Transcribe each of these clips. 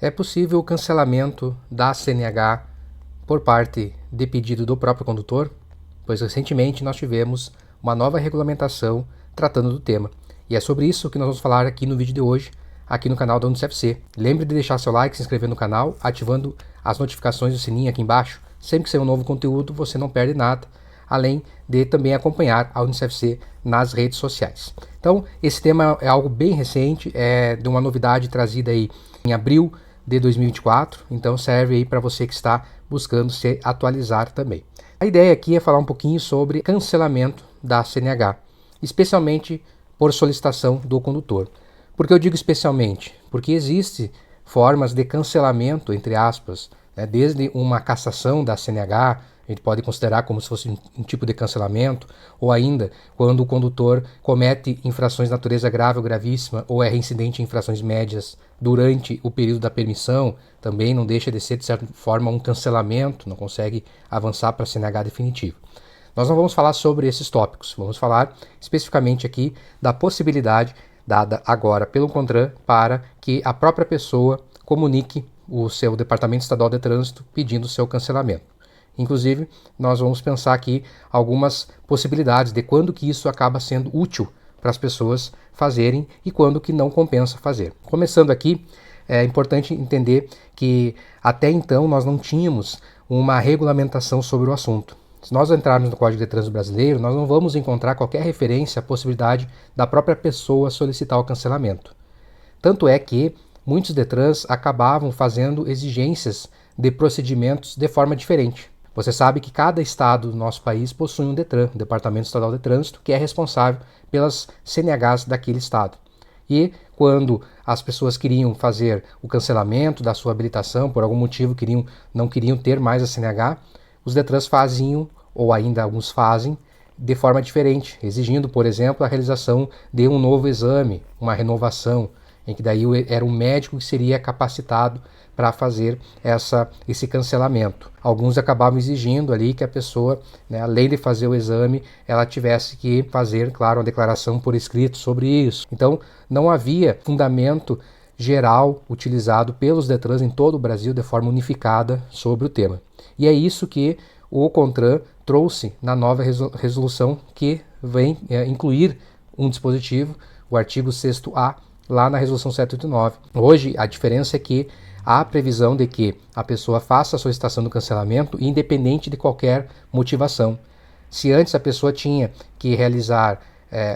É possível o cancelamento da CNH por parte de pedido do próprio condutor? Pois recentemente nós tivemos uma nova regulamentação tratando do tema. E é sobre isso que nós vamos falar aqui no vídeo de hoje, aqui no canal da UniCFC. Lembre de deixar seu like, se inscrever no canal, ativando as notificações do sininho aqui embaixo. Sempre que sair um novo conteúdo, você não perde nada, além de também acompanhar a UniCFC nas redes sociais. Então, esse tema é algo bem recente, é de uma novidade trazida aí em abril de 2024, então serve aí para você que está buscando se atualizar também. A ideia aqui é falar um pouquinho sobre cancelamento da CNH, especialmente por solicitação do condutor. Por que eu digo especialmente? Porque existe formas de cancelamento, entre aspas, né, desde uma cassação da CNH, a gente pode considerar como se fosse um tipo de cancelamento, ou ainda quando o condutor comete infrações de natureza grave ou gravíssima, ou é reincidente em infrações médias durante o período da permissão, também não deixa de ser, de certa forma, um cancelamento, não consegue avançar para a CNH definitivo. Nós não vamos falar sobre esses tópicos, vamos falar especificamente aqui da possibilidade dada agora pelo CONTRAN para que a própria pessoa comunique o seu Departamento Estadual de Trânsito pedindo o seu cancelamento. Inclusive, nós vamos pensar aqui algumas possibilidades de quando que isso acaba sendo útil para as pessoas fazerem e quando que não compensa fazer. Começando aqui, é importante entender que até então nós não tínhamos uma regulamentação sobre o assunto. Se nós entrarmos no Código de Trânsito Brasileiro, nós não vamos encontrar qualquer referência à possibilidade da própria pessoa solicitar o cancelamento. Tanto é que muitos DETRANs acabavam fazendo exigências de procedimentos de forma diferente. Você sabe que cada estado do nosso país possui um DETRAN, um Departamento Estadual de Trânsito, que é responsável pelas CNHs daquele estado. E quando as pessoas queriam fazer o cancelamento da sua habilitação, por algum motivo não queriam ter mais a CNH, os DETRANs faziam, ou ainda alguns fazem, de forma diferente, exigindo, por exemplo, a realização de um novo exame, uma renovação, em que daí era um médico que seria capacitado para fazer esse cancelamento. Alguns acabavam exigindo ali que a pessoa, né, além de fazer o exame, ela tivesse que fazer, claro, uma declaração por escrito sobre isso. Então, não havia fundamento geral utilizado pelos DETRANs em todo o Brasil de forma unificada sobre o tema. E é isso que o CONTRAN trouxe na nova resolução que vem incluir um dispositivo, o artigo 6º-A, lá na resolução 789. Hoje, a diferença é que há a previsão de que a pessoa faça a solicitação do cancelamento independente de qualquer motivação. Se antes a pessoa tinha que realizar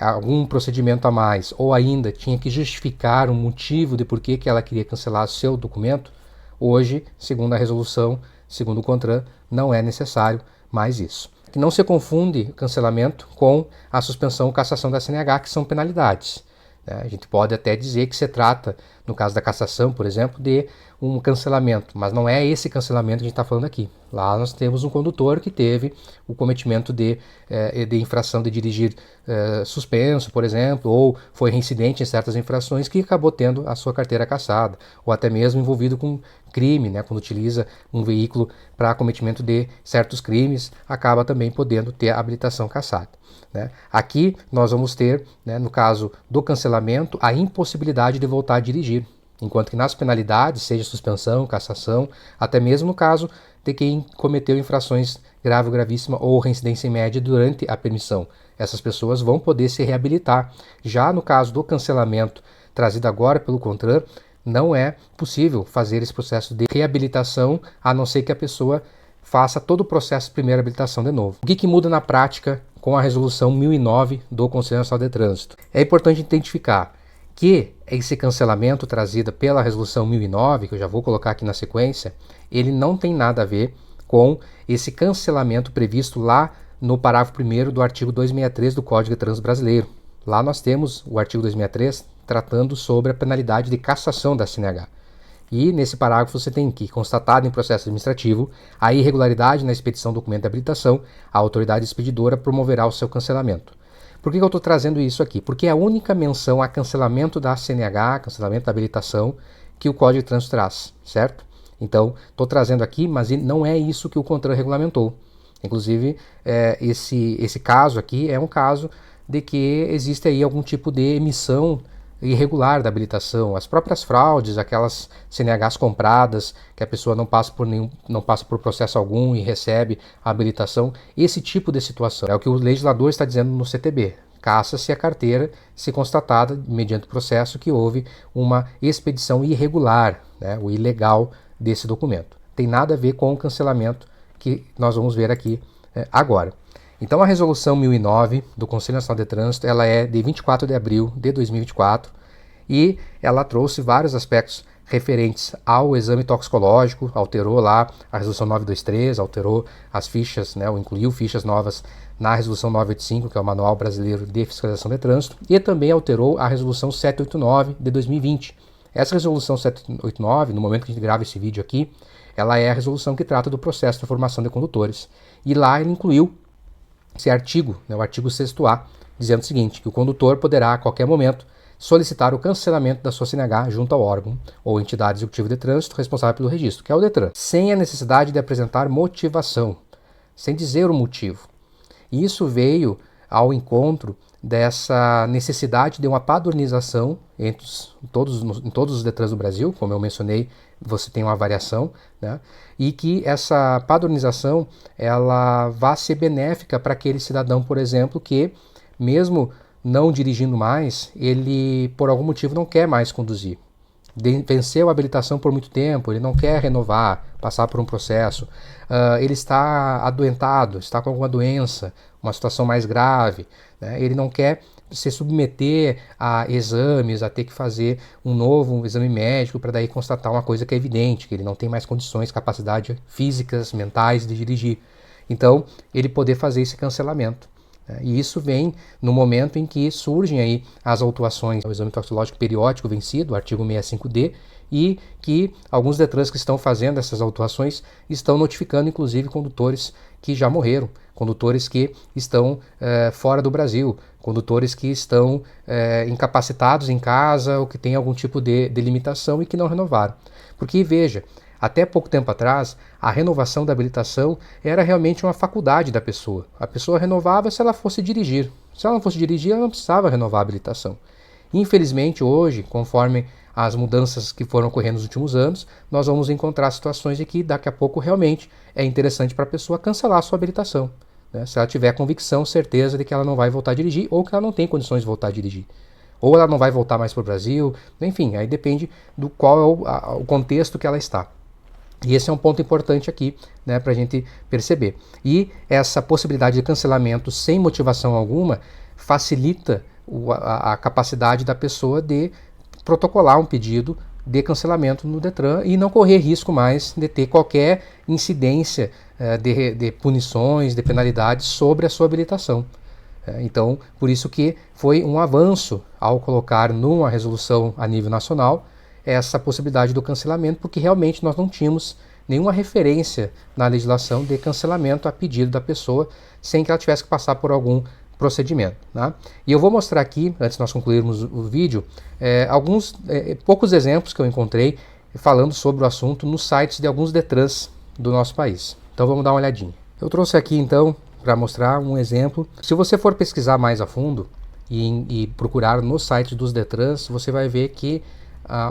algum procedimento a mais ou ainda tinha que justificar um motivo de por que ela queria cancelar seu documento, hoje, segundo a resolução, segundo o CONTRAN, não é necessário mais isso. Que não se confunde o cancelamento com a suspensão ou cassação da CNH, que são penalidades. A gente pode até dizer que se trata, no caso da cassação, por exemplo, de um cancelamento, mas não é esse cancelamento que a gente está falando aqui. Lá nós temos um condutor que teve o cometimento de infração de dirigir suspenso, por exemplo, ou foi reincidente em certas infrações que acabou tendo a sua carteira cassada, ou até mesmo envolvido com crime, né, quando utiliza um veículo para cometimento de certos crimes, acaba também podendo ter a habilitação cassada. Né? Aqui nós vamos ter, né, no caso do cancelamento, a impossibilidade de voltar a dirigir, enquanto que nas penalidades, seja suspensão, cassação, até mesmo no caso de quem cometeu infrações grave ou gravíssima ou reincidência em média durante a permissão, essas pessoas vão poder se reabilitar. Já no caso do cancelamento trazido agora pelo CONTRAN, não é possível fazer esse processo de reabilitação, a não ser que a pessoa faça todo o processo de primeira habilitação de novo. O que muda na prática com a resolução 1009 do Conselho Nacional de Trânsito? É importante identificar que esse cancelamento trazido pela resolução 1009, que eu já vou colocar aqui na sequência, ele não tem nada a ver com esse cancelamento previsto lá no parágrafo 1º do artigo 263 do Código de Trânsito Brasileiro. Lá nós temos o artigo 263 tratando sobre a penalidade de cassação da CNH. E nesse parágrafo você tem que, constatado em processo administrativo, a irregularidade na expedição do documento de habilitação, a autoridade expedidora promoverá o seu cancelamento. Por que eu estou trazendo isso aqui? Porque é a única menção a cancelamento da CNH, cancelamento da habilitação, que o Código de Trânsito traz, certo? Então, estou trazendo aqui, mas não é isso que o CONTRAN regulamentou. Inclusive, esse caso aqui é um caso de que existe aí algum tipo de emissão irregular da habilitação, as próprias fraudes, aquelas CNHs compradas, que a pessoa não passa por processo algum e recebe a habilitação, esse tipo de situação. É o que o legislador está dizendo no CTB. Caça-se a carteira se constatada, mediante o processo, que houve uma expedição irregular, né, o ilegal desse documento. Tem nada a ver com o cancelamento que nós vamos ver aqui agora. Então a resolução 1009 do Conselho Nacional de Trânsito, ela é de 24 de abril de 2024 e ela trouxe vários aspectos referentes ao exame toxicológico, alterou lá a resolução 923, alterou as fichas, né, ou incluiu fichas novas na resolução 985, que é o Manual Brasileiro de Fiscalização de Trânsito, e também alterou a resolução 789 de 2020. Essa resolução 789, no momento que a gente grava esse vídeo aqui, ela é a resolução que trata do processo de formação de condutores. E lá ele incluiu esse artigo, né, o artigo 6º-A, dizendo o seguinte, que o condutor poderá, a qualquer momento, solicitar o cancelamento da sua CNH junto ao órgão ou entidade executiva de trânsito responsável pelo registro, que é o DETRAN, sem a necessidade de apresentar motivação, sem dizer o motivo. E isso veio ao encontro dessa necessidade de uma padronização em todos os DETRANs do Brasil, como eu mencionei, você tem uma variação, né? E que essa padronização ela vá ser benéfica para aquele cidadão, por exemplo, que mesmo não dirigindo mais, ele por algum motivo não quer mais conduzir. Venceu a habilitação por muito tempo, ele não quer renovar, passar por um processo, ele está adoentado, está com alguma doença, uma situação mais grave, né? Ele não quer se submeter a exames, a ter que fazer um exame médico para daí constatar uma coisa que é evidente, que ele não tem mais condições, capacidade físicas, mentais de dirigir. Então, ele poder fazer esse cancelamento. E isso vem no momento em que surgem aí as autuações ao exame toxicológico periódico vencido, o artigo 65D, e que alguns DETRANs que estão fazendo essas autuações estão notificando inclusive condutores que já morreram, condutores que estão fora do Brasil, condutores que estão incapacitados em casa ou que têm algum tipo de limitação e que não renovaram. Porque, veja, até pouco tempo atrás, a renovação da habilitação era realmente uma faculdade da pessoa. A pessoa renovava se ela fosse dirigir. Se ela não fosse dirigir, ela não precisava renovar a habilitação. Infelizmente, hoje, conforme as mudanças que foram ocorrendo nos últimos anos, nós vamos encontrar situações em que daqui a pouco realmente é interessante para a pessoa cancelar a sua habilitação, né? Se ela tiver convicção, certeza de que ela não vai voltar a dirigir ou que ela não tem condições de voltar a dirigir. Ou ela não vai voltar mais para o Brasil, enfim, aí depende do qual é o contexto que ela está. E esse é um ponto importante aqui, né, para a gente perceber. E essa possibilidade de cancelamento sem motivação alguma facilita a capacidade da pessoa de protocolar um pedido de cancelamento no DETRAN e não correr risco mais de ter qualquer incidência de punições, de penalidades sobre a sua habilitação. Então, por isso que foi um avanço ao colocar numa resolução a nível nacional essa possibilidade do cancelamento, porque realmente nós não tínhamos nenhuma referência na legislação de cancelamento a pedido da pessoa, sem que ela tivesse que passar por algum procedimento, né? E eu vou mostrar aqui, antes de nós concluirmos o vídeo, poucos exemplos que eu encontrei falando sobre o assunto nos sites de alguns DETRANs do nosso país. Então vamos dar uma olhadinha. Eu trouxe aqui então para mostrar um exemplo. Se você for pesquisar mais a fundo e procurar nos sites dos DETRANs, você vai ver que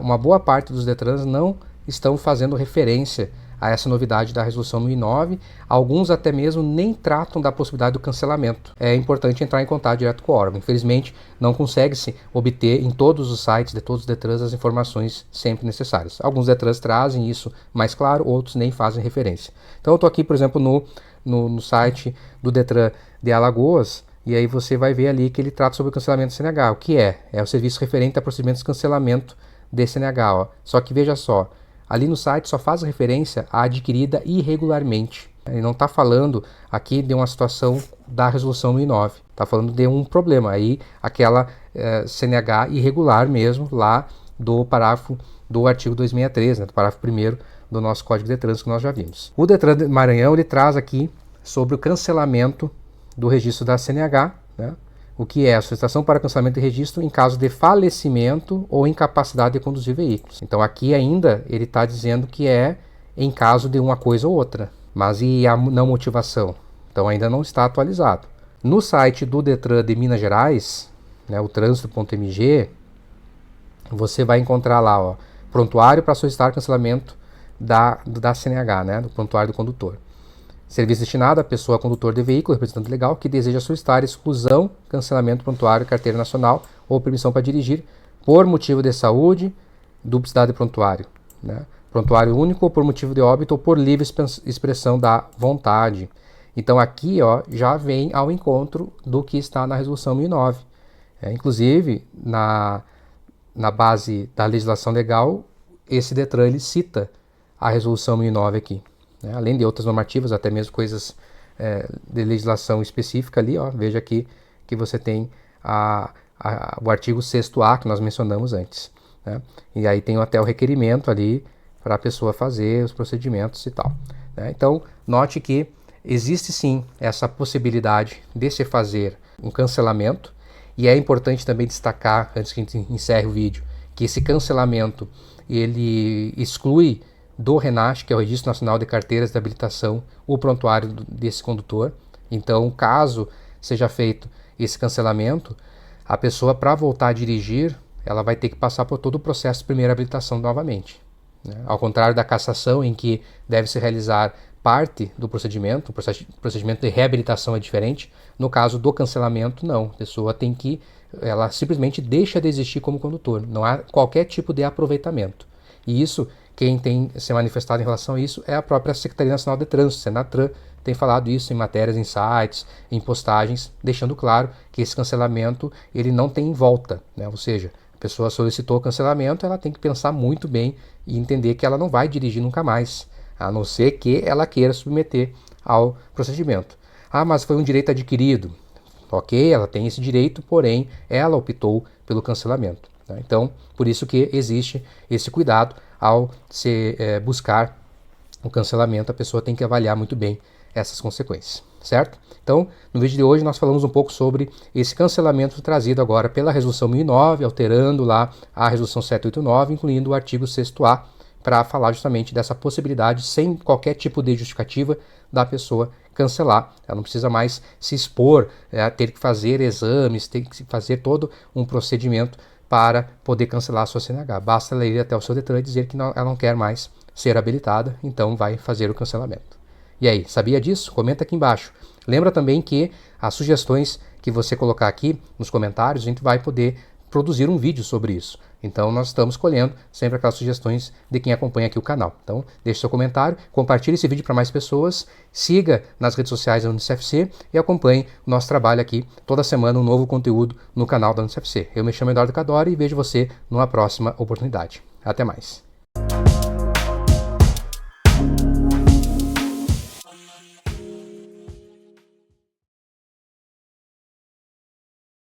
uma boa parte dos DETRANs não estão fazendo referência a essa novidade da resolução 1009, alguns até mesmo nem tratam da possibilidade do cancelamento. É importante entrar em contato direto com o órgão. Infelizmente, não consegue-se obter em todos os sites de todos os DETRANs as informações sempre necessárias. Alguns DETRANs trazem isso mais claro, outros nem fazem referência. Então eu estou aqui, por exemplo, no site do DETRAN de Alagoas, e aí você vai ver ali que ele trata sobre o cancelamento do CNH. O que é? É o serviço referente a procedimentos de cancelamento de CNH. Ó. Só que veja só, ali no site só faz referência à adquirida irregularmente. Ele não está falando aqui de uma situação da resolução 1009. Está falando de um problema. Aí aquela CNH irregular mesmo, lá do parágrafo do artigo 263, né, do parágrafo 1º do nosso Código de Trânsito que nós já vimos. O DETRAN de Maranhão ele traz aqui sobre o cancelamento do registro da CNH, né, o que é a solicitação para cancelamento de registro em caso de falecimento ou incapacidade de conduzir veículos. Então aqui ainda ele está dizendo que é em caso de uma coisa ou outra. Mas e a não motivação? Então ainda não está atualizado. No site do DETRAN de Minas Gerais, né, o trânsito.mg, você vai encontrar lá, ó, prontuário para solicitar cancelamento da CNH, né, do prontuário do condutor. Serviço destinado à pessoa condutor de veículo, representante legal, que deseja solicitar exclusão, cancelamento prontuário, carteira nacional ou permissão para dirigir por motivo de saúde, duplicidade de prontuário, né? Prontuário único ou por motivo de óbito ou por livre expressão da vontade. Então aqui, ó, já vem ao encontro do que está na resolução 1009. Inclusive, na base da legislação legal, esse DETRAN ele cita a resolução 1009 aqui, né? Além de outras normativas, até mesmo coisas de legislação específica ali, ó, veja aqui que você tem o artigo 6º-A que nós mencionamos antes, né? E aí tem até o requerimento ali para a pessoa fazer os procedimentos e tal, né? Então, note que existe sim essa possibilidade de se fazer um cancelamento, e é importante também destacar, antes que a gente encerre o vídeo, que esse cancelamento ele exclui do RENACH, que é o Registro Nacional de Carteiras de Habilitação, o prontuário desse condutor. Então, caso seja feito esse cancelamento, a pessoa, para voltar a dirigir, ela vai ter que passar por todo o processo de primeira habilitação novamente, né? Ao contrário da cassação, em que deve se realizar parte do procedimento, o procedimento de reabilitação é diferente. No caso do cancelamento, não. A pessoa ela simplesmente deixa de existir como condutor. Não há qualquer tipo de aproveitamento. E isso, quem tem se manifestado em relação a isso é a própria Secretaria Nacional de Trânsito, Senatran, tem falado isso em matérias, em sites, em postagens, deixando claro que esse cancelamento ele não tem volta, né? Ou seja, a pessoa solicitou o cancelamento, ela tem que pensar muito bem e entender que ela não vai dirigir nunca mais, a não ser que ela queira submeter ao procedimento. Ah, mas foi um direito adquirido. Ok, ela tem esse direito, porém ela optou pelo cancelamento, né? Então, por isso que existe esse cuidado ao se buscar o cancelamento, a pessoa tem que avaliar muito bem essas consequências, certo? Então, no vídeo de hoje nós falamos um pouco sobre esse cancelamento trazido agora pela resolução 1009, alterando lá a resolução 789, incluindo o artigo 6º-A, para falar justamente dessa possibilidade, sem qualquer tipo de justificativa, da pessoa cancelar. Ela não precisa mais se expor, ter que fazer exames, ter que fazer todo um procedimento para poder cancelar a sua CNH. Basta ela ir até o seu DETRAN e dizer que ela não quer mais ser habilitada, então vai fazer o cancelamento. E aí, sabia disso? Comenta aqui embaixo. Lembra também que as sugestões que você colocar aqui nos comentários, a gente vai poder produzir um vídeo sobre isso. Então nós estamos colhendo sempre aquelas sugestões de quem acompanha aqui o canal. Então deixe seu comentário, compartilhe esse vídeo para mais pessoas, siga nas redes sociais da UniCFC e acompanhe o nosso trabalho aqui toda semana, um novo conteúdo no canal da UniCFC. Eu me chamo Eduardo Cadori e vejo você numa próxima oportunidade. Até mais.